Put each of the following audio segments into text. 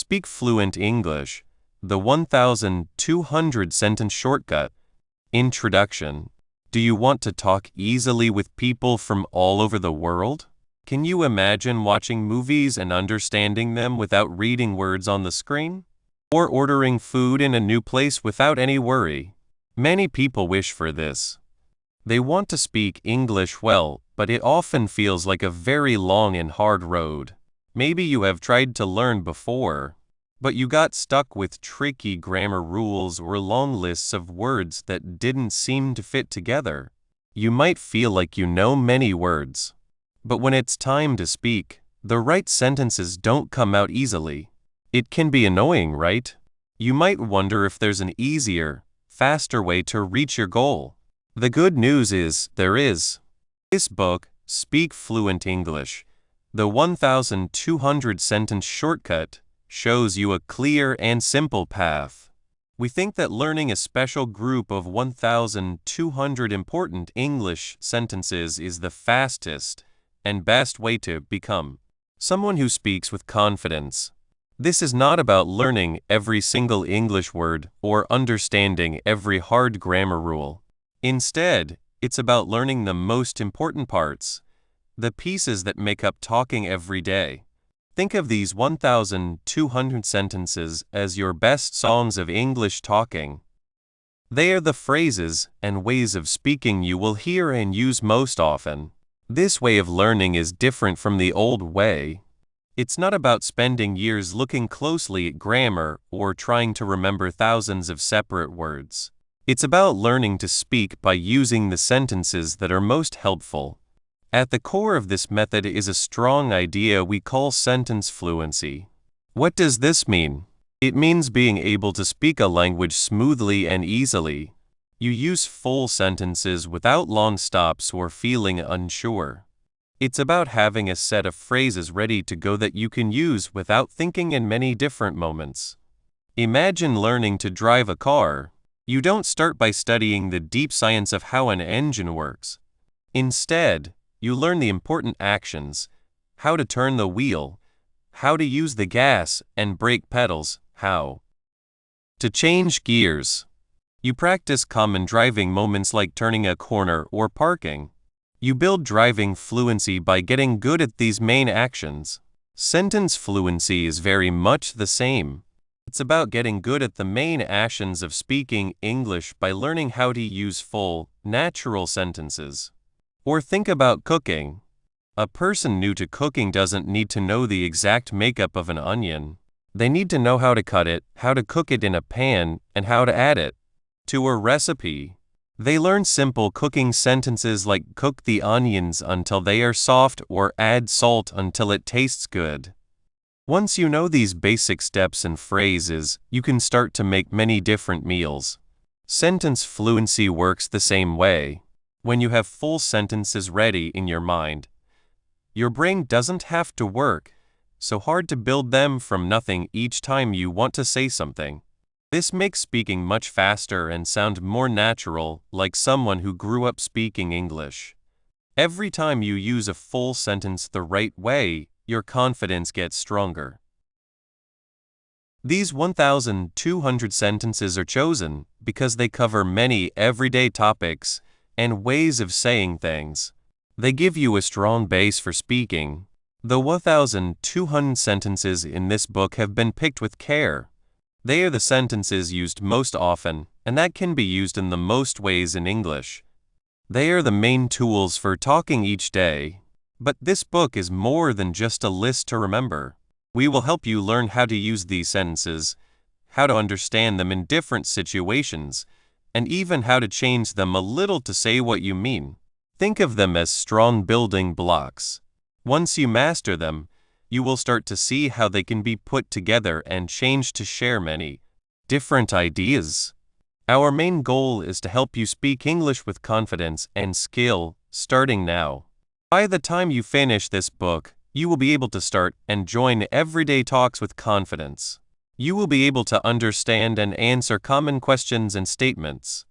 Speak fluent English, the 1,200 sentence shortcut. Introduction. Do you want to talk easily with people from all over the world? Can you imagine watching movies and understanding them without reading words on the screen? Or ordering food in a new place without any worry? Many people wish for this. They want to speak English well, but it often feels like a very long and hard road. Maybe you have tried to learn before, but you got stuck with tricky grammar rules or long lists of words that didn't seem to fit together. You might feel like you know many words, but when it's time to speak, the right sentences don't come out easily. It can be annoying, right? You might wonder if there's an easier, faster way to reach your goal. The good news is there is. This book, Speak Fluent English, the 1,200 sentence shortcut, shows you a clear and simple path. We think that learning a special group of 1,200 important English sentences is the fastest and best way to become someone who speaks with confidence. This is not about learning every single English word or understanding every hard grammar rule. Instead, it's about learning the most important parts, the pieces that make up talking every day. Think of these 1,200 sentences as your best songs of English talking. They are the phrases and ways of speaking you will hear and use most often. This way of learning is different from the old way. It's not about spending years looking closely at grammar or trying to remember thousands of separate words. It's about learning to speak by using the sentences that are most helpful. At the core of this method is a strong idea we call sentence fluency. What does this mean? It means being able to speak a language smoothly and easily. You use full sentences without long stops or feeling unsure. It's about having a set of phrases ready to go that you can use without thinking in many different moments. Imagine learning to drive a car. You don't start by studying the deep science of how an engine works. Instead, you learn the important actions, how to turn the wheel, how to use the gas and brake pedals, how to change gears. You practice common driving moments like turning a corner or parking. You build driving fluency by getting good at these main actions. Sentence fluency is very much the same. It's about getting good at the main actions of speaking English by learning how to use full, natural sentences. Or think about cooking. A person new to cooking doesn't need to know the exact makeup of an onion. They need to know how to cut it, how to cook it in a pan, and how to add it to a recipe. They learn simple cooking sentences like cook the onions until they are soft or add salt until it tastes good. Once you know these basic steps and phrases, you can start to make many different meals. Sentence fluency works the same way. When you have full sentences ready in your mind, your brain doesn't have to work so hard to build them from nothing each time you want to say something. This makes speaking much faster and sound more natural, like someone who grew up speaking English. Every time you use a full sentence the right way, your confidence gets stronger. These 1,200 sentences are chosen because they cover many everyday topics and ways of saying things. They give you a strong base for speaking. The 1,200 sentences in this book have been picked with care. They are the sentences used most often, and that can be used in the most ways in English. They are the main tools for talking each day. But this book is more than just a list to remember. We will help you learn how to use these sentences, how to understand them in different situations, and even how to change them a little to say what you mean. Think of them as strong building blocks. Once you master them, you will start to see how they can be put together and changed to share many different ideas. Our main goal is to help you speak English with confidence and skill, starting now. By the time you finish this book, you will be able to start and join everyday talks with confidence. You will be able to understand and answer common questions and statements.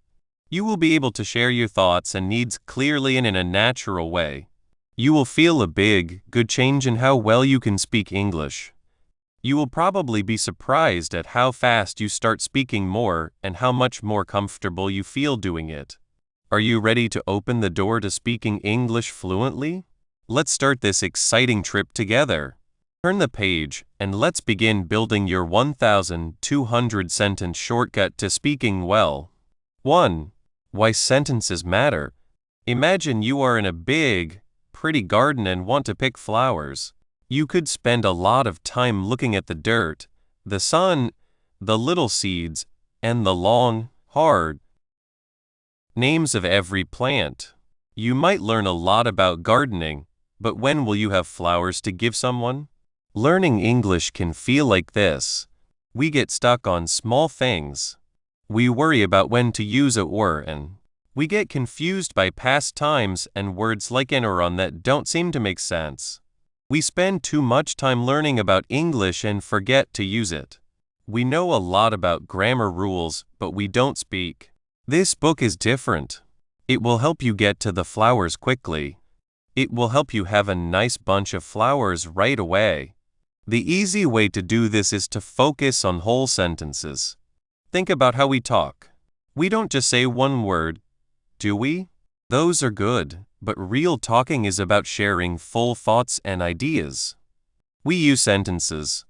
You will be able to share your thoughts and needs clearly and in a natural way. You will feel a big, good change in how well you can speak English. You will probably be surprised at how fast you start speaking more and how much more comfortable you feel doing it. Are you ready to open the door to speaking English fluently? Let's start this exciting trip together. Turn the page and let's begin building your 1,200 sentence shortcut to speaking well. 1. Why sentences matter. Imagine you are in a big, pretty garden and want to pick flowers. You could spend a lot of time looking at the dirt, the sun, the little seeds, and the long, hard names of every plant. You might learn a lot about gardening, but when will you have flowers to give someone? Learning English can feel like this. We get stuck on small things. We worry about when to use a or and. We get confused by past times and words like an or on that don't seem to make sense. We spend too much time learning about English and forget to use it. We know a lot about grammar rules, but we don't speak. This book is different. It will help you get to the flowers quickly. It will help you have a nice bunch of flowers right away. The easy way to do this is to focus on whole sentences. Think about how we talk. We don't just say one word, do we? Those are good, but real talking is about sharing full thoughts and ideas. We use sentences.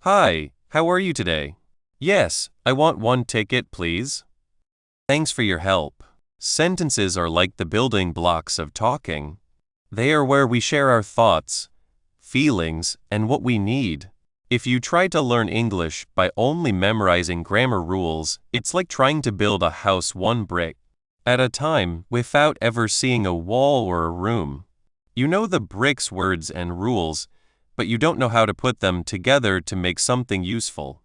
Hi, how are you today? Yes, I want one ticket, please. Thanks for your help. Sentences are like the building blocks of talking. They are where we share our thoughts, feelings, and what we need. If you try to learn English by only memorizing grammar rules, it's like trying to build a house one brick at a time without ever seeing a wall or a room. You know the bricks, words, and rules, but you don't know how to put them together to make something useful.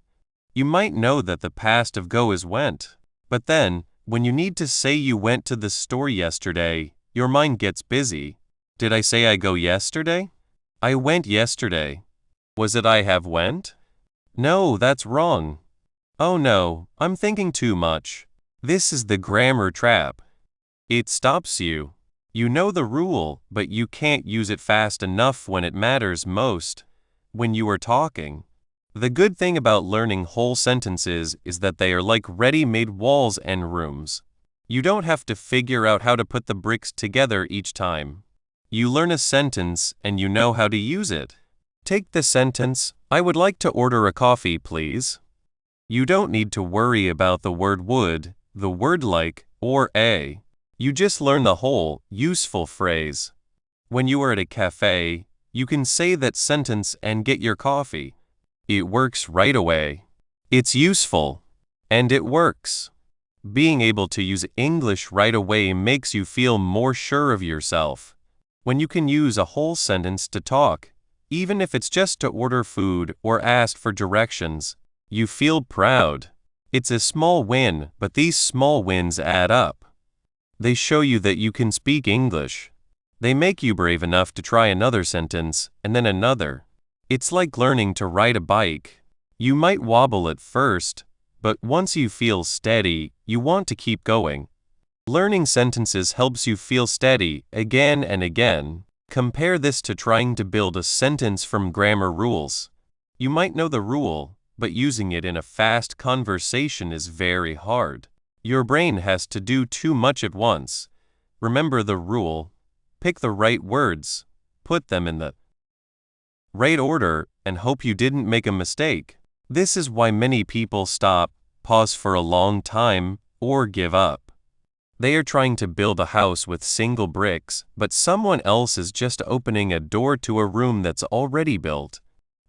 You might know that the past of go is went, but then, when you need to say you went to the store yesterday, your mind gets busy. Did I say I go yesterday? I went yesterday. Was it I have went? No, that's wrong. Oh no, I'm thinking too much. This is the grammar trap. It stops you. You know the rule, but you can't use it fast enough when it matters most, when you are talking. The good thing about learning whole sentences is that they are like ready-made walls and rooms. You don't have to figure out how to put the bricks together each time. You learn a sentence and you know how to use it. Take the sentence, I would like to order a coffee, please. You don't need to worry about the word would, the word like, or a. You just learn the whole, useful phrase. When you are at a cafe, you can say that sentence and get your coffee. It works right away. It's useful. And it works. Being able to use English right away makes you feel more sure of yourself. When you can use a whole sentence to talk, even if it's just to order food or ask for directions, you feel proud. It's a small win, but these small wins add up. They show you that you can speak English. They make you brave enough to try another sentence, and then another. It's like learning to ride a bike. You might wobble at first, but once you feel steady, you want to keep going. Learning sentences helps you feel steady again and again. Compare this to trying to build a sentence from grammar rules. You might know the rule, but using it in a fast conversation is very hard. Your brain has to do too much at once. Remember the rule. Pick the right words, put them in the right order, and hope you didn't make a mistake. This is why many people stop, pause for a long time, or give up. They are trying to build a house with single bricks, but someone else is just opening a door to a room that's already built.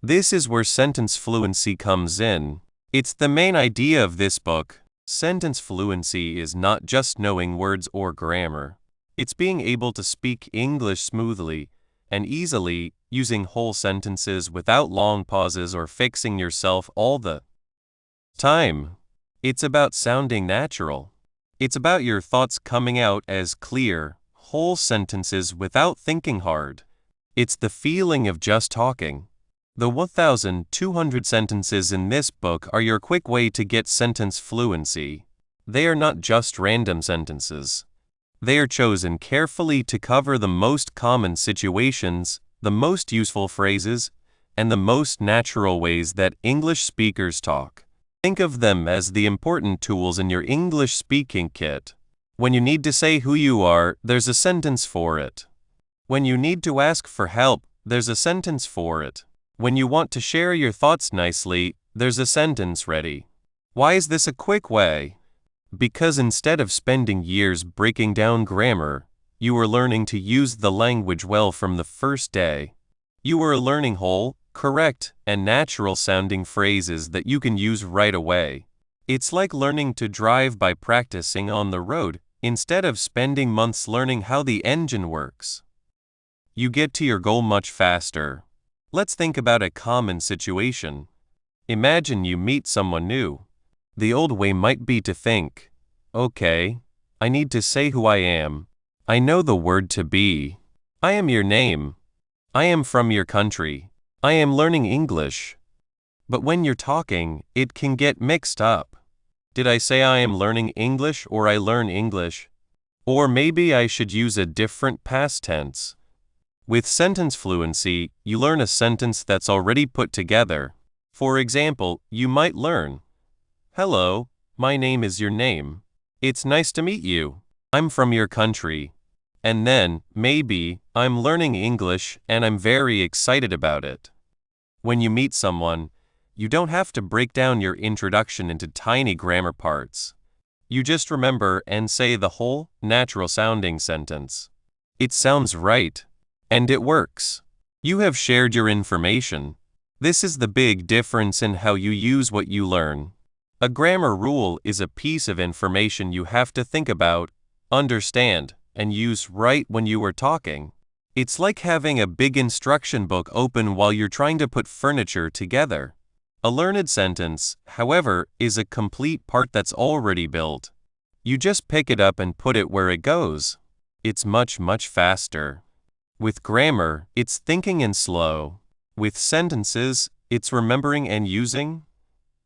This is where sentence fluency comes in. It's the main idea of this book. Sentence fluency is not just knowing words or grammar. It's being able to speak English smoothly and easily, using whole sentences without long pauses or fixing yourself all the time. It's about sounding natural. It's about your thoughts coming out as clear, whole sentences without thinking hard. It's the feeling of just talking. The 1,200 sentences in this book are your quick way to get sentence fluency. They are not just random sentences. They are chosen carefully to cover the most common situations, the most useful phrases, and the most natural ways that English speakers talk. Think of them as the important tools in your English speaking kit. When you need to say who you are, there's a sentence for it. When you need to ask for help, there's a sentence for it. When you want to share your thoughts nicely, there's a sentence ready. Why is this a quick way? Because instead of spending years breaking down grammar, you are learning to use the language well from the first day. You are learning whole, correct, and natural-sounding phrases that you can use right away. It's like learning to drive by practicing on the road instead of spending months learning how the engine works. You get to your goal much faster. Let's think about a common situation. Imagine you meet someone new. The old way might be to think, okay, I need to say who I am. I know the word to be. I am your name. I am from your country. I am learning English. But when you're talking, it can get mixed up. Did I say I am learning English or I learn English? Or maybe I should use a different past tense. With sentence fluency, you learn a sentence that's already put together. For example, you might learn, hello, my name is your name. It's nice to meet you. I'm from your country. And then, maybe, I'm learning English and I'm very excited about it. When you meet someone, you don't have to break down your introduction into tiny grammar parts. You just remember and say the whole, natural-sounding sentence. It sounds right. And it works. You have shared your information. This is the big difference in how you use what you learn. A grammar rule is a piece of information you have to think about, understand, and use right when you are talking. It's like having a big instruction book open while you're trying to put furniture together. A learned sentence, however, is a complete part that's already built. You just pick it up and put it where it goes. It's much, much faster. With grammar, it's thinking and slow. With sentences, it's remembering and using.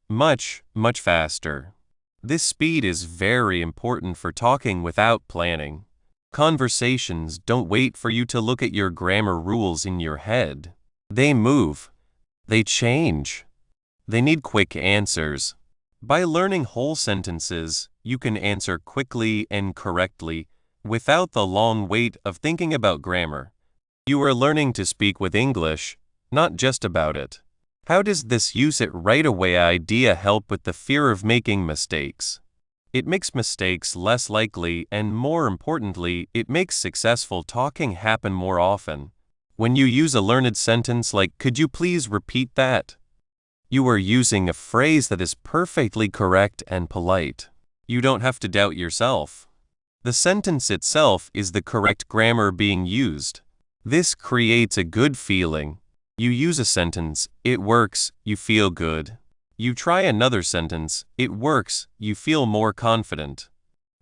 Much, much faster. This speed is very important for talking without planning. Conversations don't wait for you to look at your grammar rules in your head. They move. They change. They need quick answers. By learning whole sentences, you can answer quickly and correctly without the long wait of thinking about grammar. You are learning to speak with English, not just about it. How does this use it right away idea help with the fear of making mistakes? It makes mistakes less likely and, more importantly, it makes successful talking happen more often. When you use a learned sentence like, "Could you please repeat that?" you are using a phrase that is perfectly correct and polite. You don't have to doubt yourself. The sentence itself is the correct grammar being used. This creates a good feeling. You use a sentence, it works, you feel good. You try another sentence, it works, you feel more confident.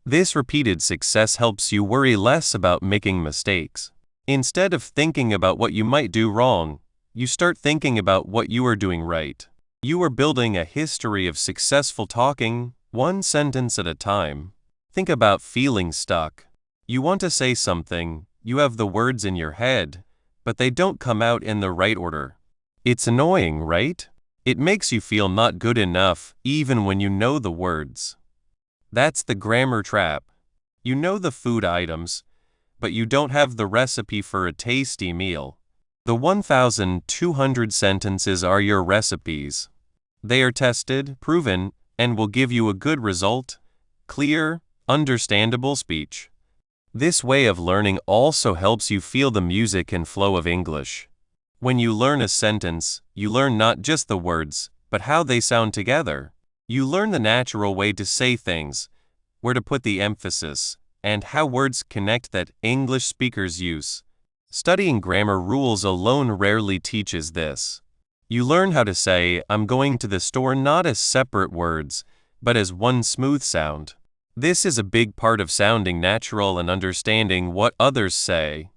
This repeated success helps you worry less about making mistakes. Instead of thinking about what you might do wrong, you start thinking about what you are doing right. You are building a history of successful talking, one sentence at a time. Think about feeling stuck. You want to say something. You have the words in your head, but they don't come out in the right order. It's annoying, right? It makes you feel not good enough, even when you know the words. That's the grammar trap. You know the food items, but you don't have the recipe for a tasty meal. The 1,200 sentences are your recipes. They are tested, proven, and will give you a good result, clear, understandable speech. This way of learning also helps you feel the music and flow of English. When you learn a sentence, you learn not just the words, but how they sound together. You learn the natural way to say things, where to put the emphasis, and how words connect that English speakers use. Studying grammar rules alone rarely teaches this. You learn how to say, "I'm going to the store" not as separate words, but as one smooth sound. This is a big part of sounding natural and understanding what others say.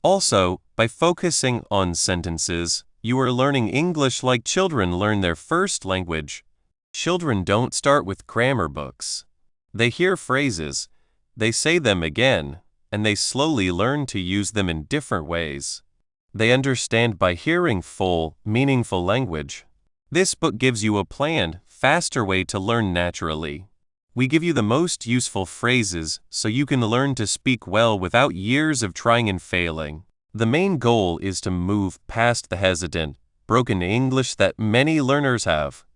Also, by focusing on sentences, you are learning English like children learn their first language. Children don't start with grammar books. They hear phrases, they say them again, and they slowly learn to use them in different ways. They understand by hearing full, meaningful language. This book gives you a planned, faster way to learn naturally. We give you the most useful phrases so you can learn to speak well without years of trying and failing. The main goal is to move past the hesitant, broken English that many learners have.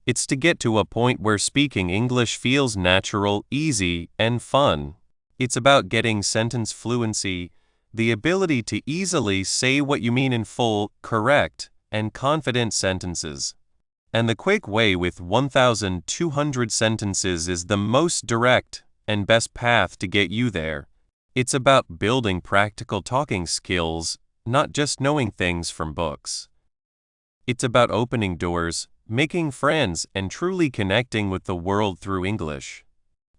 It's to get to a point where speaking English feels natural, easy, and fun. It's about getting sentence fluency, the ability to easily say what you mean in full, correct, and confident sentences. And the quick way with 1,200 sentences is the most direct and best path to get you there. It's about building practical talking skills, not just knowing things from books. It's about opening doors, making friends, and truly connecting with the world through English.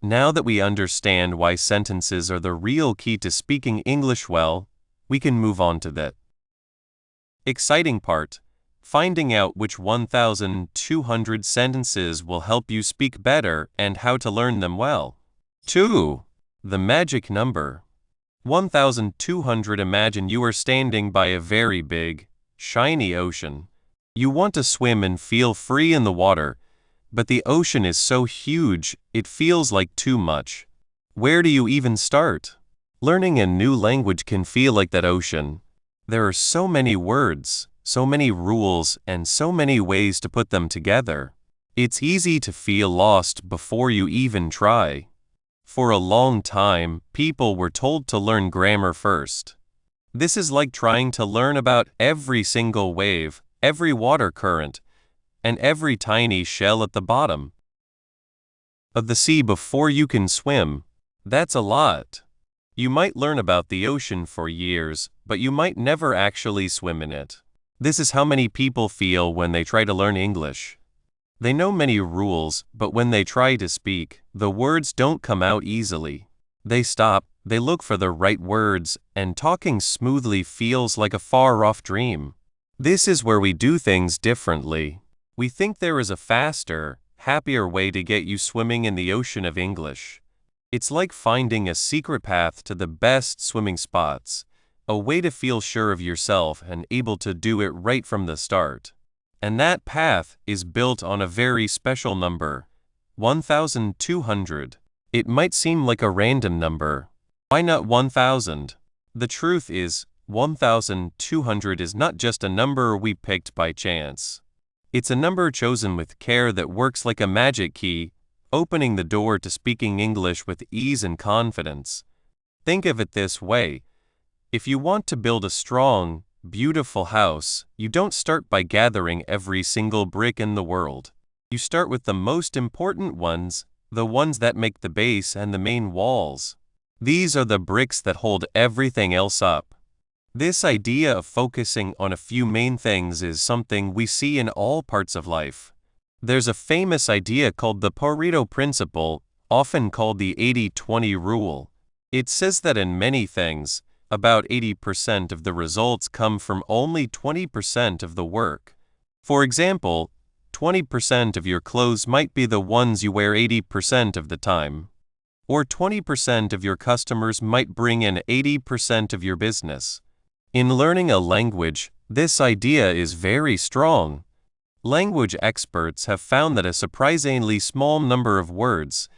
Now that we understand why sentences are the real key to speaking English well, we can move on to the exciting part. Finding out which 1,200 sentences will help you speak better and how to learn them well. 2. The magic number. 1,200. Imagine you are standing by a very big, shiny ocean. You want to swim and feel free in the water, but the ocean is so huge, it feels like too much. Where do you even start? Learning a new language can feel like that ocean. There are so many words, so many rules, and so many ways to put them together. It's easy to feel lost before you even try. For a long time, people were told to learn grammar first. This is like trying to learn about every single wave, every water current, and every tiny shell at the bottom of the sea before you can swim. That's a lot. You might learn about the ocean for years, but you might never actually swim in it. This is how many people feel when they try to learn English. They know many rules, but when they try to speak, the words don't come out easily. They stop, they look for the right words, and talking smoothly feels like a far-off dream. This is where we do things differently. We think there is a faster, happier way to get you swimming in the ocean of English. It's like finding a secret path to the best swimming spots, a way to feel sure of yourself and able to do it right from the start. And that path is built on a very special number, 1,200. It might seem like a random number. Why not 1,000? The truth is, 1,200 is not just a number we picked by chance. It's a number chosen with care that works like a magic key, opening the door to speaking English with ease and confidence. Think of it this way. If you want to build a strong, beautiful house, you don't start by gathering every single brick in the world. You start with the most important ones, the ones that make the base and the main walls. These are the bricks that hold everything else up. This idea of focusing on a few main things is something we see in all parts of life. There's a famous idea called the Pareto principle, often called the 80-20 rule. It says that in many things, about 80% of the results come from only 20% of the work. For example, 20% of your clothes might be the ones you wear 80% of the time. Or 20% of your customers might bring in 80% of your business. In learning a language, this idea is very strong. Language experts have found that a surprisingly small number of words,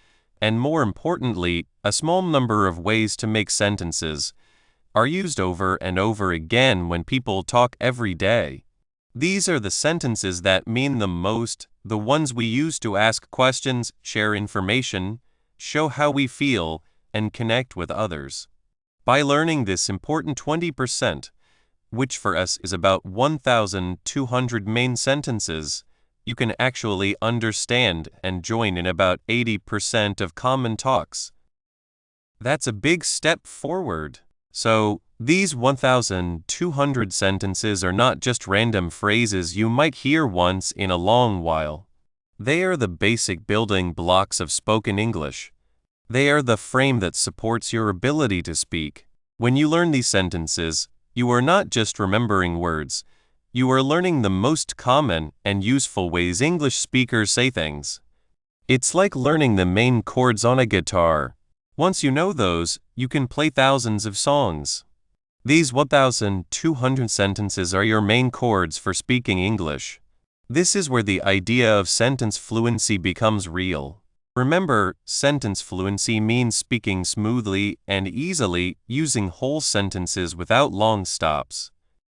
and more importantly, a small number of ways to make sentences, are used over and over again when people talk every day. These are the sentences that mean the most, the ones we use to ask questions, share information, show how we feel, and connect with others. By learning this important 20%, which for us is about 1,200 main sentences, you can actually understand and join in about 80% of common talks. That's a big step forward. So, these 1,200 sentences are not just random phrases you might hear once in a long while. They are the basic building blocks of spoken English. They are the frame that supports your ability to speak. When you learn these sentences, you are not just remembering words. You are learning the most common and useful ways English speakers say things. It's like learning the main chords on a guitar. Once you know those, you can play thousands of songs. These 1,200 sentences are your main chords for speaking English. This is where the idea of sentence fluency becomes real. Remember, sentence fluency means speaking smoothly and easily using whole sentences without long stops.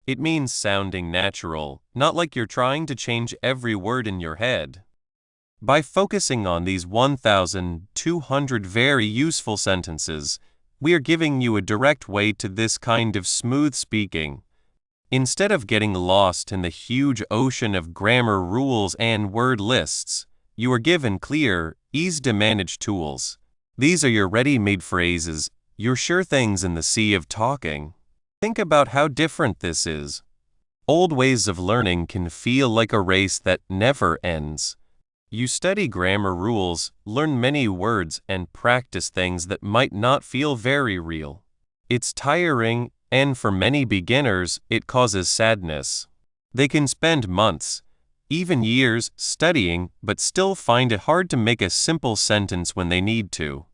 It means sounding natural, not like you're trying to change every word in your head. By focusing on these 1,200 very useful sentences, we are giving you a direct way to this kind of smooth speaking. Instead of getting lost in the huge ocean of grammar rules and word lists, you are given clear, easy-to-manage tools. These are your ready-made phrases, your sure things in the sea of talking. Think about how different this is. Old ways of learning can feel like a race that never ends. You study grammar rules, learn many words, and practice things that might not feel very real. It's tiring, and for many beginners, it causes sadness. They can spend months, even years, studying, but still find it hard to make a simple sentence when they need to.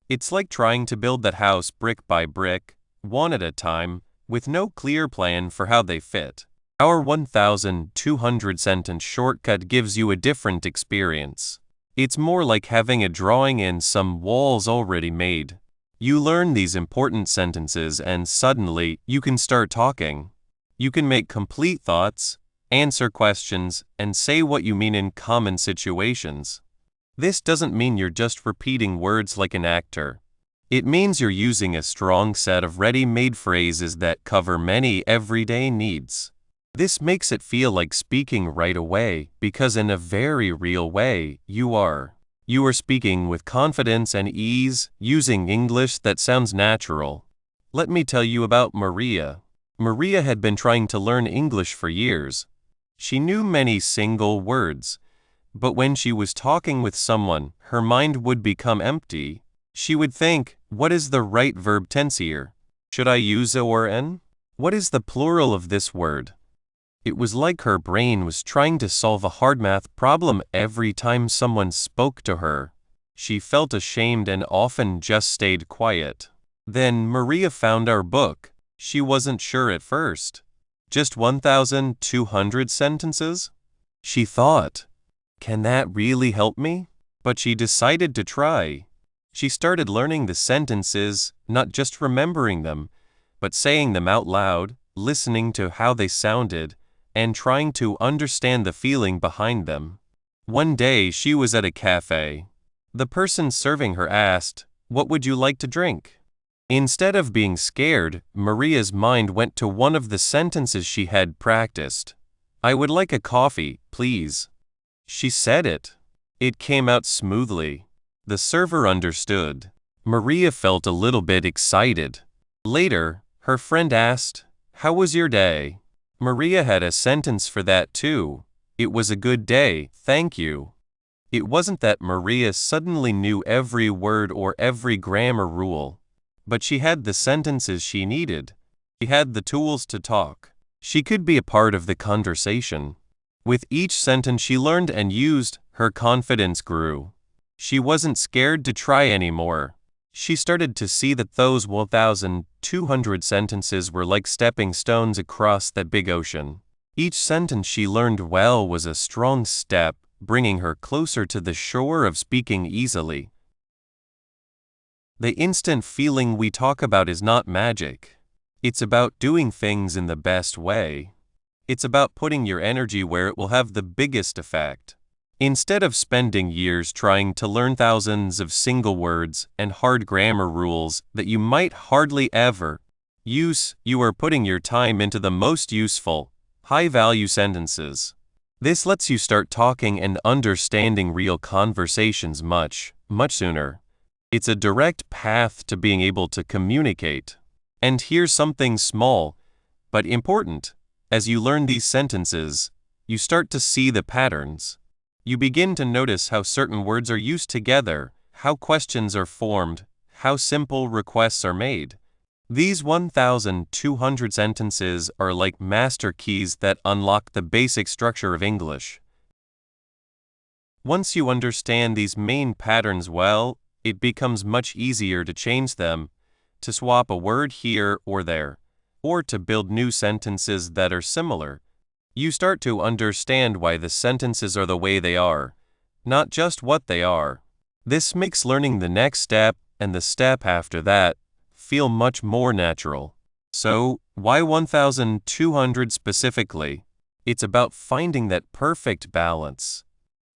It's like trying to build that house brick by brick, one at a time, with no clear plan for how they fit. Our 1,200 sentence shortcut gives you a different experience. It's more like having a drawing and some walls already made. You learn these important sentences and suddenly you can start talking. You can make complete thoughts, answer questions, and say what you mean in common situations. This doesn't mean you're just repeating words like an actor. It means you're using a strong set of ready-made phrases that cover many everyday needs. This makes it feel like speaking right away because in a very real way, you are speaking with confidence and ease, using English that sounds natural. Let me tell you about Maria. Maria had been trying to learn English for years. She knew many single words, but when she was talking with someone, her mind would become empty. She would think, what is the right verb tense here? Should I use a or an? What is the plural of this word? It was like her brain was trying to solve a hard math problem every time someone spoke to her. She felt ashamed and often just stayed quiet. Then Maria found our book. She wasn't sure at first. Just 1,200 sentences? She thought, can that really help me? But she decided to try. She started learning the sentences, not just remembering them, but saying them out loud, listening to how they sounded, and trying to understand the feeling behind them. One day she was at a cafe. The person serving her asked, "What would you like to drink?" Instead of being scared, Maria's mind went to one of the sentences she had practiced. "I would like a coffee, please." She said it. It came out smoothly. The server understood. Maria felt a little bit excited. Later, her friend asked, "How was your day?" Maria had a sentence for that too. "It was a good day, thank you." It wasn't that Maria suddenly knew every word or every grammar rule, but she had the sentences she needed. She had the tools to talk. She could be a part of the conversation. With each sentence she learned and used, her confidence grew. She wasn't scared to try anymore. She started to see that those 1,200 sentences were like stepping stones across that big ocean. Each sentence she learned well was a strong step, bringing her closer to the shore of speaking easily. The instant feeling we talk about is not magic. It's about doing things in the best way. It's about putting your energy where it will have the biggest effect. Instead of spending years trying to learn thousands of single words and hard grammar rules that you might hardly ever use, you are putting your time into the most useful, high-value sentences. This lets you start talking and understanding real conversations much sooner. It's a direct path to being able to communicate. And here's something small, but important. As you learn these sentences, you start to see the patterns. You begin to notice how certain words are used together, how questions are formed, how simple requests are made. These 1,200 sentences are like master keys that unlock the basic structure of English. Once you understand these main patterns well, it becomes much easier to change them, to swap a word here or there, or to build new sentences that are similar. You start to understand why the sentences are the way they are, not just what they are. This makes learning the next step and the step after that feel much more natural. So, why 1,200 specifically? It's about finding that perfect balance.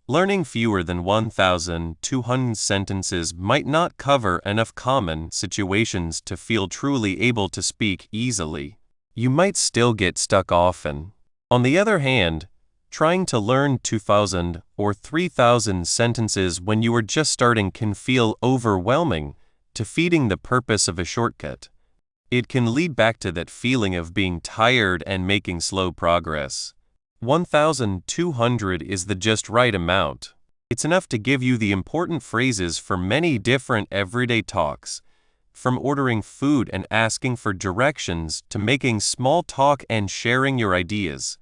Learning fewer than 1,200 sentences might not cover enough common situations to feel truly able to speak easily. You might still get stuck often. On the other hand, trying to learn 2,000 or 3,000 sentences when you are just starting can feel overwhelming, defeating the purpose of a shortcut. It can lead back to that feeling of being tired and making slow progress. 1,200 is the just right amount. It's enough to give you the important phrases for many different everyday talks, from ordering food and asking for directions to making small talk and sharing your ideas.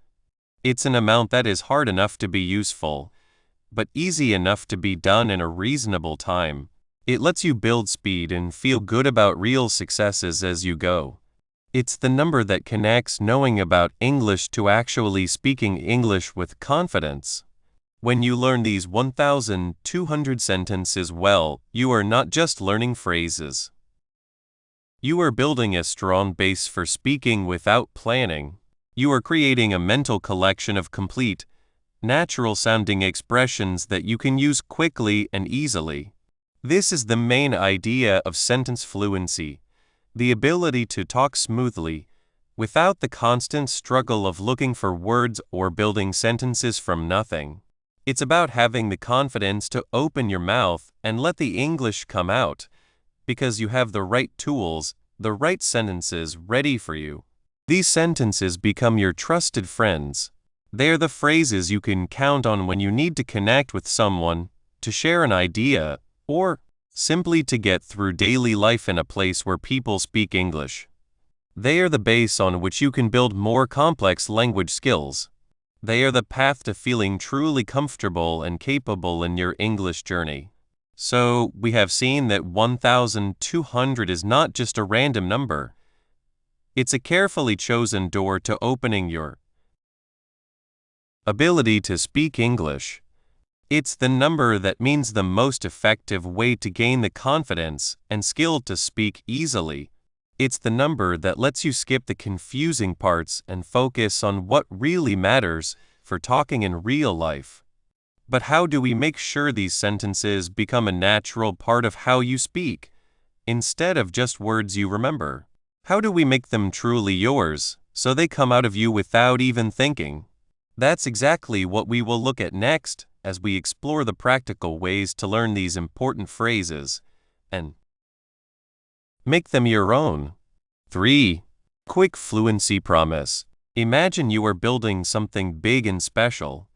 It's an amount that is hard enough to be useful, but easy enough to be done in a reasonable time. It lets you build speed and feel good about real successes as you go. It's the number that connects knowing about English to actually speaking English with confidence. When you learn these 1,200 sentences well, you are not just learning phrases. You are building a strong base for speaking without planning. You are creating a mental collection of complete, natural-sounding expressions that you can use quickly and easily. This is the main idea of sentence fluency. The ability to talk smoothly, without the constant struggle of looking for words or building sentences from nothing. It's about having the confidence to open your mouth and let the English come out, because you have the right tools, the right sentences ready for you. These sentences become your trusted friends. They are the phrases you can count on when you need to connect with someone, to share an idea, or simply to get through daily life in a place where people speak English. They are the base on which you can build more complex language skills. They are the path to feeling truly comfortable and capable in your English journey. So, we have seen that 1,200 is not just a random number. It's a carefully chosen door to opening your ability to speak English. It's the number that means the most effective way to gain the confidence and skill to speak easily. It's the number that lets you skip the confusing parts and focus on what really matters for talking in real life. But how do we make sure these sentences become a natural part of how you speak, instead of just words you remember? How do we make them truly yours, so they come out of you without even thinking? That's exactly what we will look at next, as we explore the practical ways to learn these important phrases and make them your own. 3. Quick fluency promise. Imagine you are building something big and special.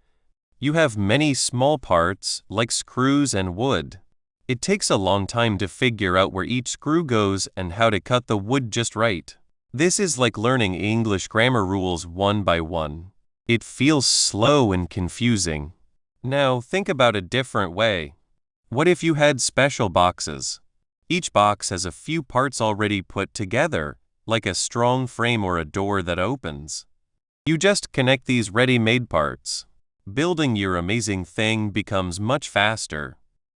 You have many small parts, like screws and wood. It takes a long time to figure out where each screw goes and how to cut the wood just right. This is like learning English grammar rules one by one. It feels slow and confusing. Now, think about a different way. What if you had special boxes? Each box has a few parts already put together, like a strong frame or a door that opens. You just connect these ready-made parts. Building your amazing thing becomes much faster.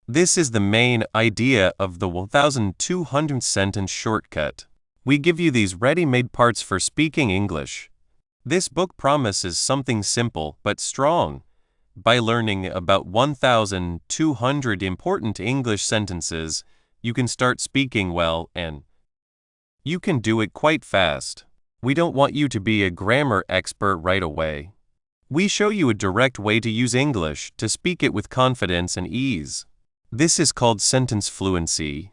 This is the main idea of the 1,200 sentence shortcut. We give you these ready-made parts for speaking English. This book promises something simple but strong. By learning about 1,200 important English sentences, you can start speaking well, and you can do it quite fast. We don't want you to be a grammar expert right away. We show you a direct way to use English to speak it with confidence and ease. This is called sentence fluency.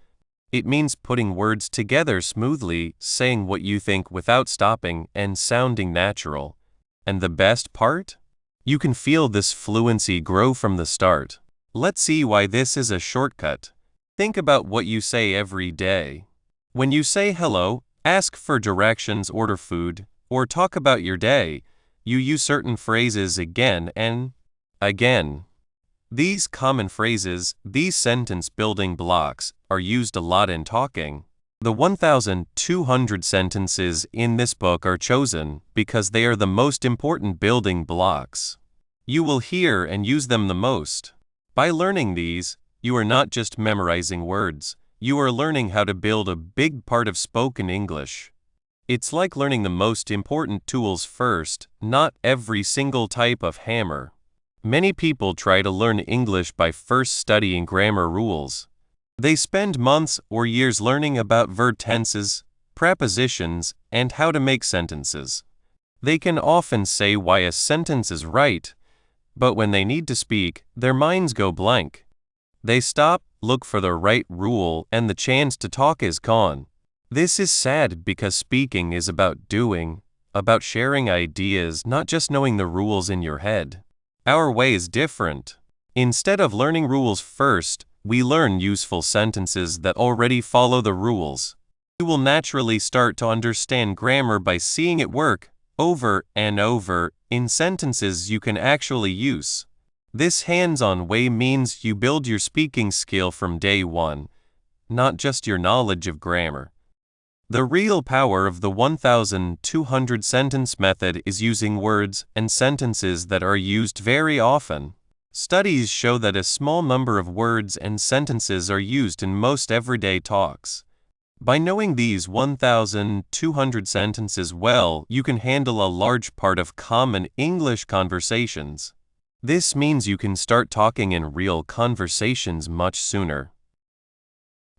It means putting words together smoothly, saying what you think without stopping, and sounding natural. And the best part? You can feel this fluency grow from the start. Let's see why this is a shortcut. Think about what you say every day. When you say hello, ask for directions, order food, or talk about your day, you use certain phrases again and again. These common phrases, these sentence building blocks, are used a lot in talking. The 1,200 sentences in this book are chosen because they are the most important building blocks. You will hear and use them the most. By learning these, you are not just memorizing words, you are learning how to build a big part of spoken English. It's like learning the most important tools first, not every single type of hammer. Many people try to learn English by first studying grammar rules. They spend months or years learning about verb tenses, prepositions, and how to make sentences. They can often say why a sentence is right, but when they need to speak, their minds go blank. They stop, look for the right rule, and the chance to talk is gone. This is sad because speaking is about doing, about sharing ideas, not just knowing the rules in your head. Our way is different. Instead of learning rules first, we learn useful sentences that already follow the rules. You will naturally start to understand grammar by seeing it work over and over in sentences you can actually use. This hands-on way means you build your speaking skill from day one, not just your knowledge of grammar. The real power of the 1,200 sentence method is using words and sentences that are used very often. Studies show that a small number of words and sentences are used in most everyday talks. By knowing these 1,200 sentences well, you can handle a large part of common English conversations. This means you can start talking in real conversations much sooner.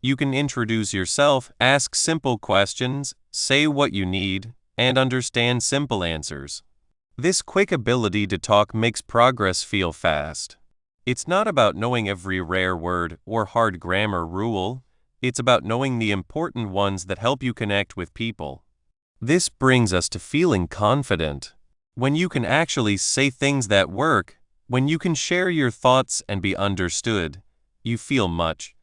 You can introduce yourself, ask simple questions, say what you need, and understand simple answers. This quick ability to talk makes progress feel fast. It's not about knowing every rare word or hard grammar rule. It's about knowing the important ones that help you connect with people. This brings us to feeling confident. When you can actually say things that work, when you can share your thoughts and be understood, you feel much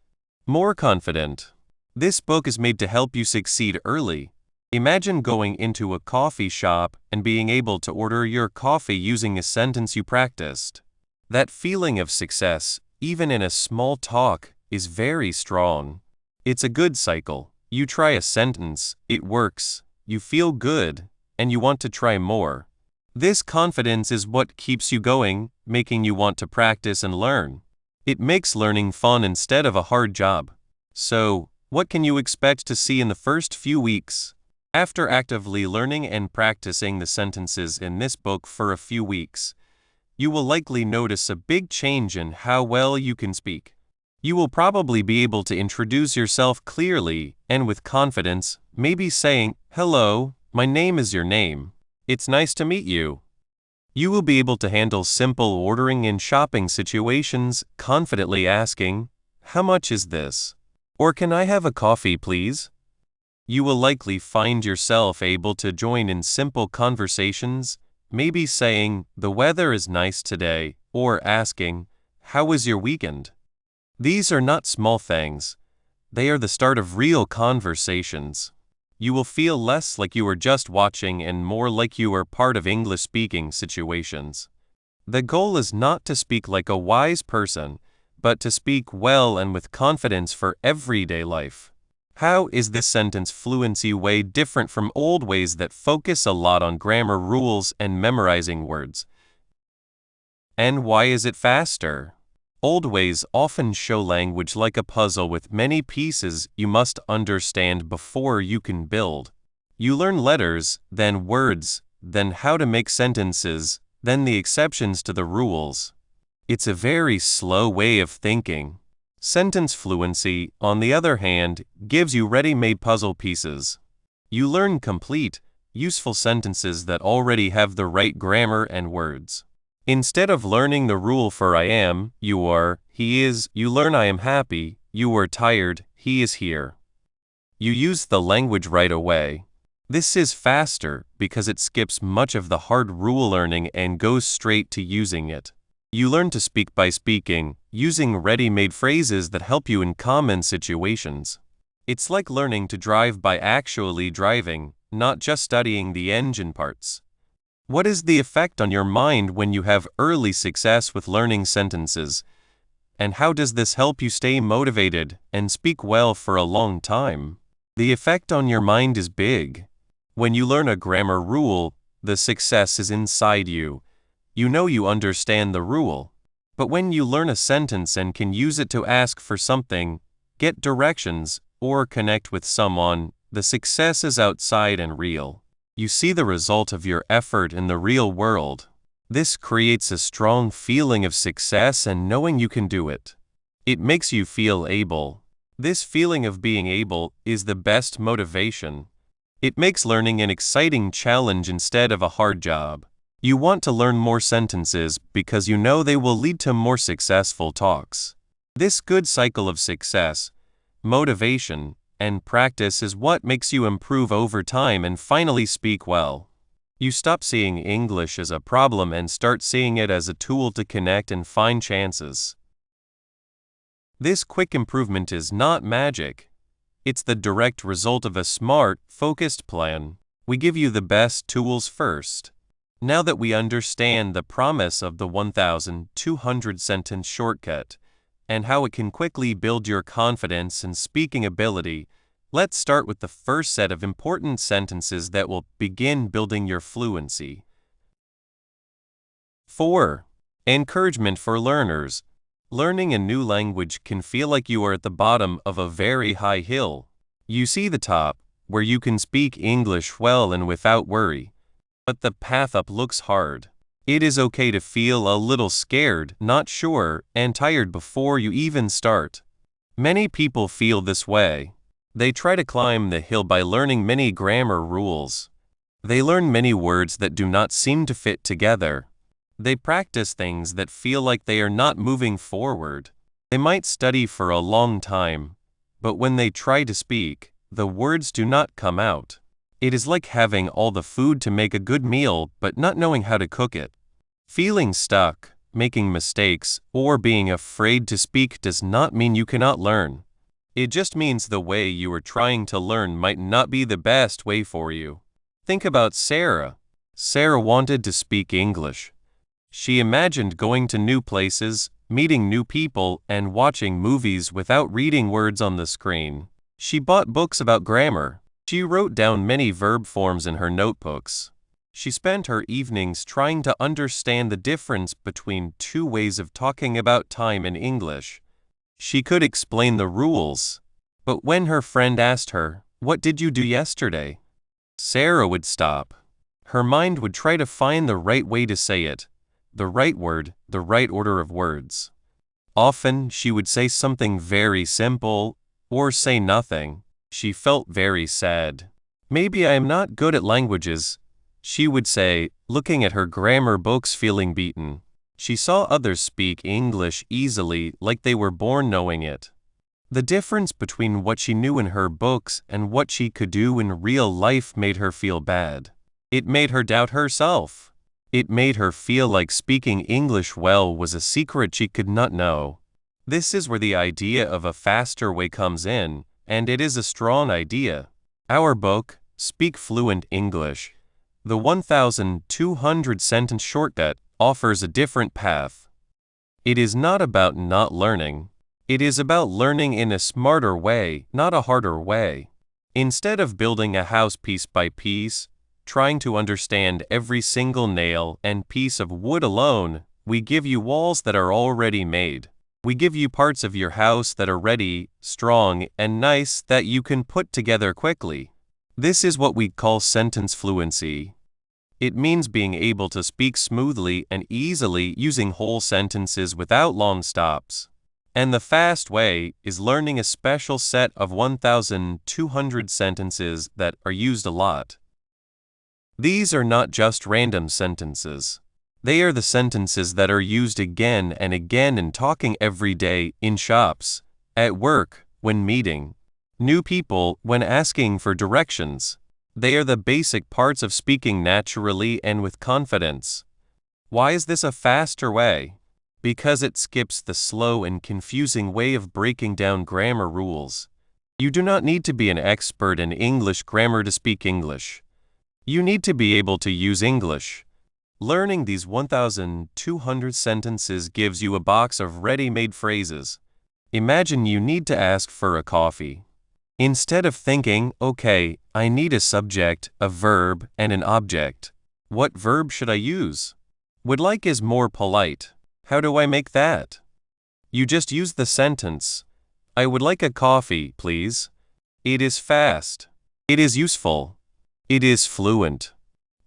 more confident. This book is made to help you succeed early. Imagine going into a coffee shop and being able to order your coffee using a sentence you practiced. That feeling of success, even in a small talk, is very strong. It's a good cycle. You try a sentence, it works, you feel good, and you want to try more. This confidence is what keeps you going, making you want to practice and learn. It makes learning fun instead of a hard job. So, what can you expect to see in the first few weeks? After actively learning and practicing the sentences in this book for a few weeks, you will likely notice a big change in how well you can speak. You will probably be able to introduce yourself clearly and with confidence, maybe saying, "Hello, my name is your name. It's nice to meet you." You will be able to handle simple ordering in shopping situations, confidently asking, "How much is this?" Or "Can I have a coffee, please?" You will likely find yourself able to join in simple conversations, maybe saying, "The weather is nice today," or asking, "How was your weekend?" These are not small things. They are the start of real conversations. You will feel less like you are just watching and more like you are part of English-speaking situations. The goal is not to speak like a wise person, but to speak well and with confidence for everyday life. How is this sentence fluency way different from old ways that focus a lot on grammar rules and memorizing words? And why is it faster? Old ways often show language like a puzzle with many pieces you must understand before you can build. You learn letters, then words, then how to make sentences, then the exceptions to the rules. It's a very slow way of thinking. Sentence fluency, on the other hand, gives you ready-made puzzle pieces. You learn complete, useful sentences that already have the right grammar and words. Instead of learning the rule for I am, you are, he is, you learn I am happy, you are tired, he is here. You use the language right away. This is faster because it skips much of the hard rule learning and goes straight to using it. You learn to speak by speaking, using ready-made phrases that help you in common situations. It's like learning to drive by actually driving, not just studying the engine parts. What is the effect on your mind when you have early success with learning sentences? And how does this help you stay motivated and speak well for a long time? The effect on your mind is big. When you learn a grammar rule, the success is inside you. You know you understand the rule. But when you learn a sentence and can use it to ask for something, get directions, or connect with someone, the success is outside and real. You see the result of your effort in the real world. This creates a strong feeling of success and knowing you can do it. It makes you feel able. This feeling of being able is the best motivation. It makes learning an exciting challenge instead of a hard job. You want to learn more sentences because you know they will lead to more successful talks. This good cycle of success, motivation, and practice is what makes you improve over time and finally speak well. You stop seeing English as a problem and start seeing it as a tool to connect and find chances. This quick improvement is not magic. It's the direct result of a smart, focused plan. We give you the best tools first. Now that we understand the promise of the 1,200 sentence shortcut and how it can quickly build your confidence and speaking ability, let's start with the first set of important sentences that will begin building your fluency. 4. Encouragement for learners. Learning a new language can feel like you are at the bottom of a very high hill. You see the top, where you can speak English well and without worry. But the path up looks hard. It is okay to feel a little scared, not sure, and tired before you even start. Many people feel this way. They try to climb the hill by learning many grammar rules. They learn many words that do not seem to fit together. They practice things that feel like they are not moving forward. They might study for a long time, but when they try to speak, the words do not come out. It is like having all the food to make a good meal but not knowing how to cook it. Feeling stuck, making mistakes, or being afraid to speak does not mean you cannot learn. It just means the way you are trying to learn might not be the best way for you. Think about Sarah. Sarah wanted to speak English. She imagined going to new places, meeting new people, and watching movies without reading words on the screen. She bought books about grammar. She wrote down many verb forms in her notebooks. She spent her evenings trying to understand the difference between two ways of talking about time in English. She could explain the rules, but when her friend asked her, "What did you do yesterday?" Sarah would stop. Her mind would try to find the right way to say it, the right word, the right order of words. Often she would say something very simple, or say nothing. She felt very sad. "Maybe I am not good at languages," she would say, looking at her grammar books feeling beaten. She saw others speak English easily like they were born knowing it. The difference between what she knew in her books and what she could do in real life made her feel bad. It made her doubt herself. It made her feel like speaking English well was a secret she could not know. This is where the idea of a faster way comes in, and it is a strong idea. Our book, Speak Fluent English, the 1,200 sentence shortcut, offers a different path. It is not about not learning. It is about learning in a smarter way, not a harder way. Instead of building a house piece by piece, trying to understand every single nail and piece of wood alone, we give you walls that are already made. We give you parts of your house that are ready, strong, and nice that you can put together quickly. This is what we call sentence fluency. It means being able to speak smoothly and easily using whole sentences without long stops. And the fast way is learning a special set of 1,200 sentences that are used a lot. These are not just random sentences. They are the sentences that are used again and again in talking every day, in shops, at work, when meeting new people, when asking for directions. They are the basic parts of speaking naturally and with confidence. Why is this a faster way? Because it skips the slow and confusing way of breaking down grammar rules. You do not need to be an expert in English grammar to speak English. You need to be able to use English. Learning these 1,200 sentences gives you a box of ready-made phrases. Imagine you need to ask for a coffee. Instead of thinking, okay, I need a subject, a verb, and an object. What verb should I use? Would like is more polite. How do I make that? You just use the sentence. I would like a coffee, please. It is fast. It is useful. It is fluent.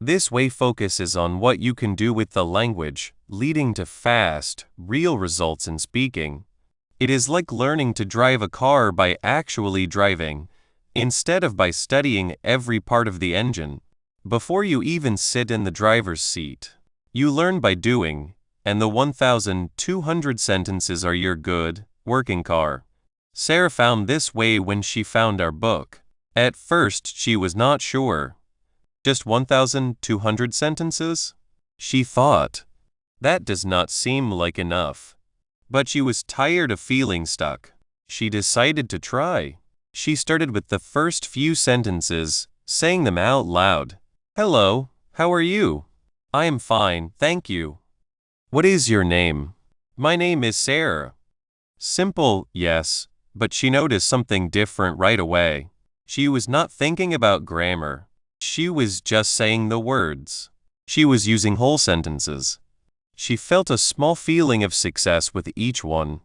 This way focuses on what you can do with the language, leading to fast, real results in speaking. It is like learning to drive a car by actually driving, instead of by studying every part of the engine. Before you even sit in the driver's seat, you learn by doing, and the 1,200 sentences are your good, working car. Sarah found this way when she found our book. At first, she was not sure. Just 1,200 sentences? She thought. That does not seem like enough. But she was tired of feeling stuck. She decided to try. She started with the first few sentences, saying them out loud. Hello, how are you? I am fine, thank you. What is your name? My name is Sarah. Simple, yes, but she noticed something different right away. She was not thinking about grammar. She was just saying the words. She was using whole sentences. She felt a small feeling of success with each one.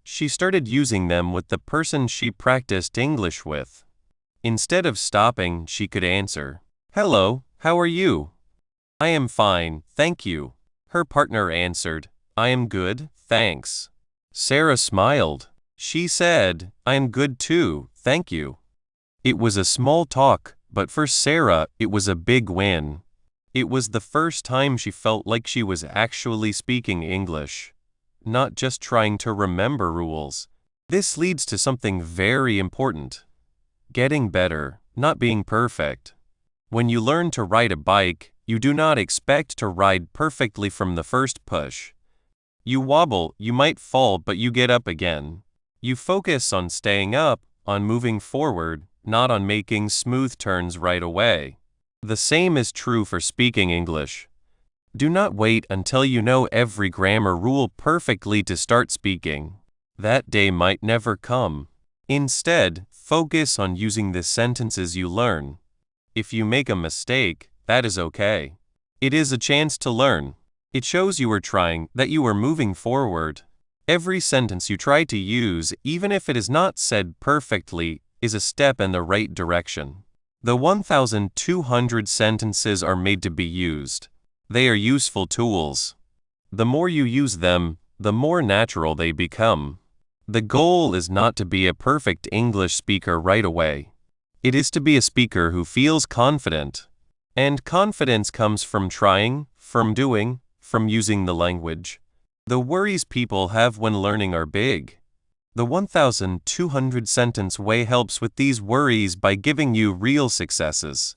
She started using them with the person she practiced English with. Instead of stopping, she could answer, Hello, how are you? I am fine, thank you. Her partner answered, I am good, thanks. Sarah smiled. She said, I am good too, thank you. It was a small talk, but for Sarah, it was a big win. It was the first time she felt like she was actually speaking English, not just trying to remember rules. This leads to something very important. Getting better, not being perfect. When you learn to ride a bike, you do not expect to ride perfectly from the first push. You wobble, you might fall, but you get up again. You focus on staying up, on moving forward, not on making smooth turns right away. The same is true for speaking English. Do not wait until you know every grammar rule perfectly to start speaking. That day might never come. Instead, focus on using the sentences you learn. If you make a mistake, that is okay. It is a chance to learn. It shows you are trying, that you are moving forward. Every sentence you try to use, even if it is not said perfectly, is a step in the right direction. The 1,200 sentences are made to be used. They are useful tools. The more you use them, the more natural they become. The goal is not to be a perfect English speaker right away. It is to be a speaker who feels confident. And confidence comes from trying, from doing, from using the language. The worries people have when learning are big. The 1,200 sentence way helps with these worries by giving you real successes.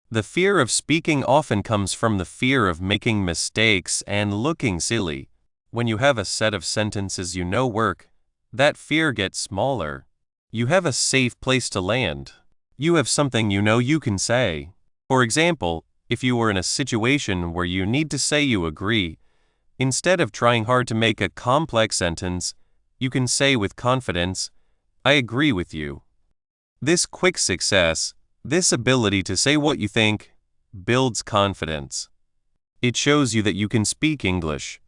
The fear of speaking often comes from the fear of making mistakes and looking silly. When you have a set of sentences you know work, that fear gets smaller. You have a safe place to land. You have something you know you can say. For example, if you were in a situation where you need to say you agree, instead of trying hard to make a complex sentence, you can say with confidence, I agree with you. This quick success, this ability to say what you think, builds confidence. It shows you that you can speak English.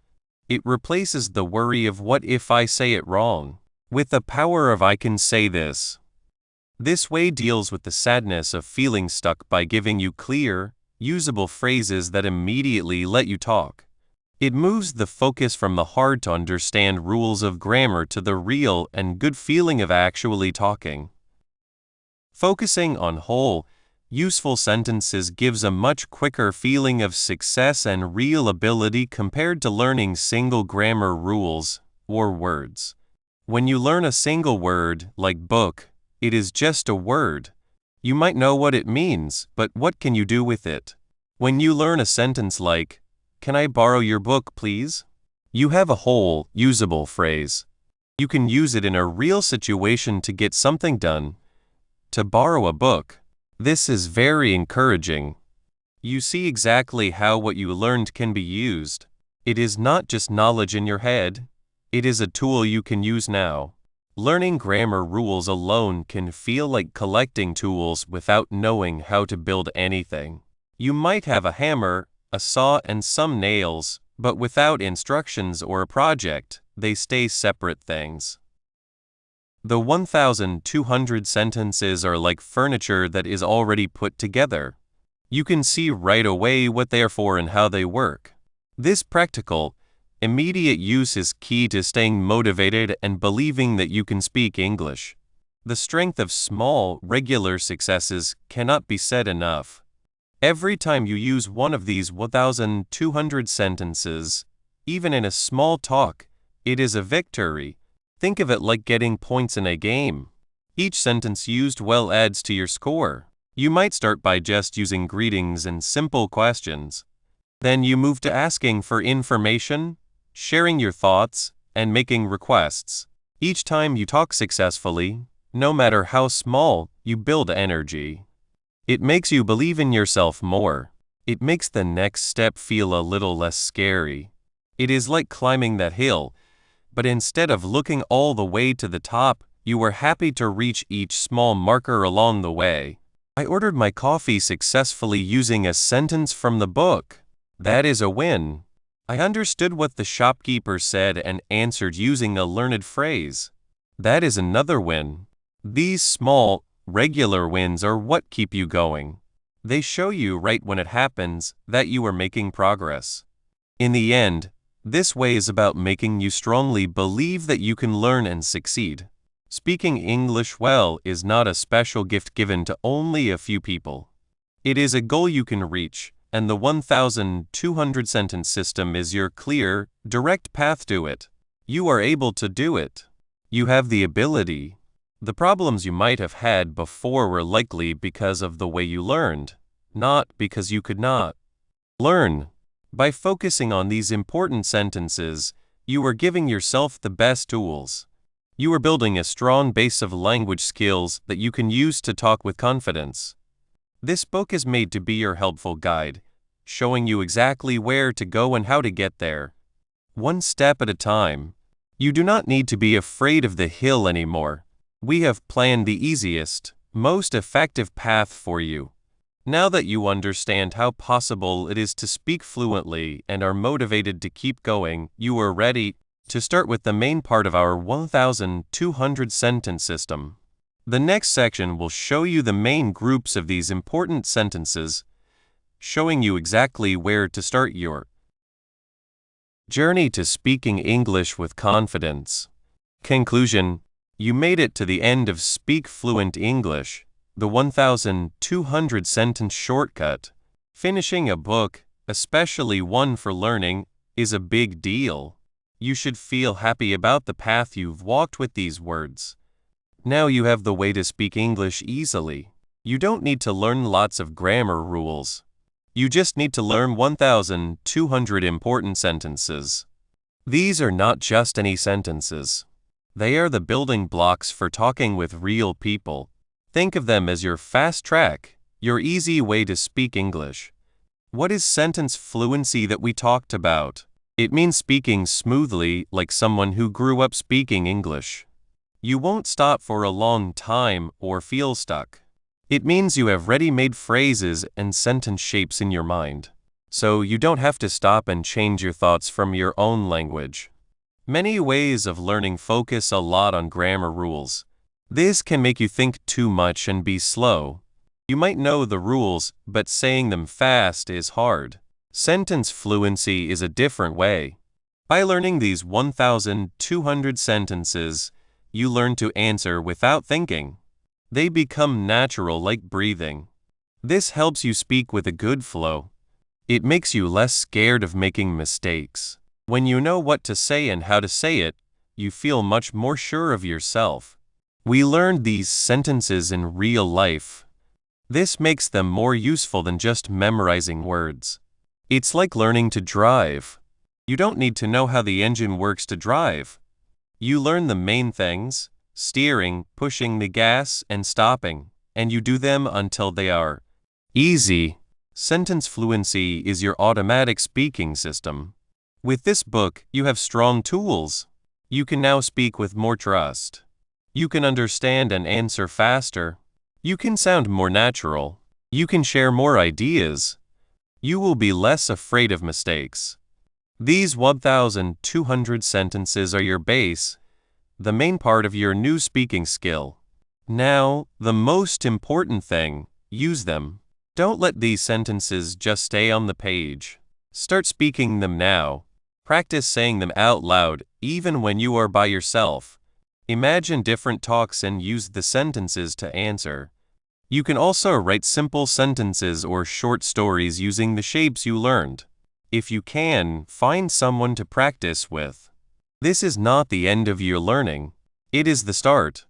It replaces the worry of what if I say it wrong, with the power of I can say this. This way deals with the sadness of feeling stuck by giving you clear, usable phrases that immediately let you talk. It moves the focus from the hard to understand rules of grammar to the real and good feeling of actually talking. Focusing on whole, useful sentences gives a much quicker feeling of success and real ability compared to learning single grammar rules or words. When you learn a single word, like book, it is just a word. You might know what it means, but what can you do with it? When you learn a sentence like, Can I borrow your book, please? You have a whole, usable phrase. You can use it in a real situation to get something done. To borrow a book. This is very encouraging. You see exactly how what you learned can be used. It is not just knowledge in your head. It is a tool you can use now. Learning grammar rules alone can feel like collecting tools without knowing how to build anything. You might have a hammer, a saw, and some nails, but without instructions or a project, they stay separate things. The 1,200 sentences are like furniture that is already put together. You can see right away what they are for and how they work. This practical, immediate use is key to staying motivated and believing that you can speak English. The strength of small, regular successes cannot be said enough. Every time you use one of these 1,200 sentences, even in a small talk, it is a victory. Think of it like getting points in a game. Each sentence used well adds to your score. You might start by just using greetings and simple questions. Then you move to asking for information, sharing your thoughts, and making requests. Each time you talk successfully, no matter how small, you build energy. It makes you believe in yourself more. It makes the next step feel a little less scary. It is like climbing that hill, but instead of looking all the way to the top, you are happy to reach each small marker along the way. I ordered my coffee successfully using a sentence from the book. That is a win. I understood what the shopkeeper said and answered using a learned phrase. That is another win. These small, regular wins are what keep you going. They show you right when it happens that you are making progress. In the end, this way is about making you strongly believe that you can learn and succeed. Speaking English well is not a special gift given to only a few people. It is a goal you can reach, and the 1,200 sentence system is your clear, direct path to it. You are able to do it. You have the ability. The problems you might have had before were likely because of the way you learned, not because you could not. Learn. By focusing on these important sentences, you are giving yourself the best tools. You are building a strong base of language skills that you can use to talk with confidence. This book is made to be your helpful guide, showing you exactly where to go and how to get there. One step at a time. You do not need to be afraid of the hill anymore. We have planned the easiest, most effective path for you. Now that you understand how possible it is to speak fluently and are motivated to keep going, you are ready to start with the main part of our 1,200 sentence system. The next section will show you the main groups of these important sentences, showing you exactly where to start your journey to speaking English with confidence. Conclusion: you made it to the end of Speak Fluent English, the 1,200 sentence shortcut. Finishing a book, especially one for learning, is a big deal. You should feel happy about the path you've walked with these words. Now you have the way to speak English easily. You don't need to learn lots of grammar rules. You just need to learn 1,200 important sentences. These are not just any sentences. They are the building blocks for talking with real people. Think of them as your fast track, your easy way to speak English. What is sentence fluency that we talked about? It means speaking smoothly like someone who grew up speaking English. You won't stop for a long time or feel stuck. It means you have ready-made phrases and sentence shapes in your mind, so you don't have to stop and change your thoughts from your own language. Many ways of learning focus a lot on grammar rules. This can make you think too much and be slow. You might know the rules, but saying them fast is hard. Sentence fluency is a different way. By learning these 1,200 sentences, you learn to answer without thinking. They become natural like breathing. This helps you speak with a good flow. It makes you less scared of making mistakes. When you know what to say and how to say it, you feel much more sure of yourself. We learned these sentences in real life. This makes them more useful than just memorizing words. It's like learning to drive. You don't need to know how the engine works to drive. You learn the main things: steering, pushing the gas, and stopping, and you do them until they are easy. Sentence fluency is your automatic speaking system. With this book, you have strong tools. You can now speak with more trust. You can understand and answer faster. You can sound more natural. You can share more ideas. You will be less afraid of mistakes. These 1,200 sentences are your base, the main part of your new speaking skill. Now, the most important thing, use them. Don't let these sentences just stay on the page. Start speaking them now. Practice saying them out loud, even when you are by yourself. Imagine different talks and use the sentences to answer. You can also write simple sentences or short stories using the shapes you learned. If you can, find someone to practice with. This is not the end of your learning. It is the start.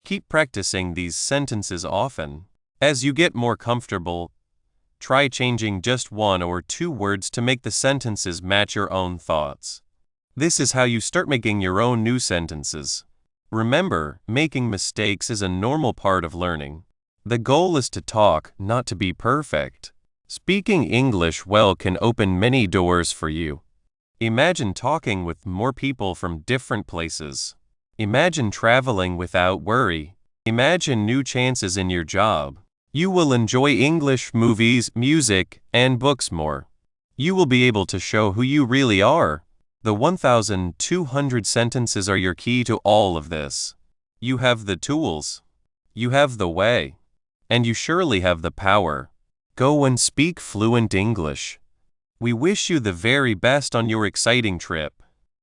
Keep practicing these sentences often. As you get more comfortable, try changing just one or two words to make the sentences match your own thoughts. This is how you start making your own new sentences. Remember, making mistakes is a normal part of learning. The goal is to talk, not to be perfect. Speaking English well can open many doors for you. Imagine talking with more people from different places. Imagine traveling without worry. Imagine new chances in your job. You will enjoy English movies, music, and books more. You will be able to show who you really are. The 1,200 sentences are your key to all of this. You have the tools. You have the way. And you surely have the power. Go and speak fluent English. We wish you the very best on your exciting trip.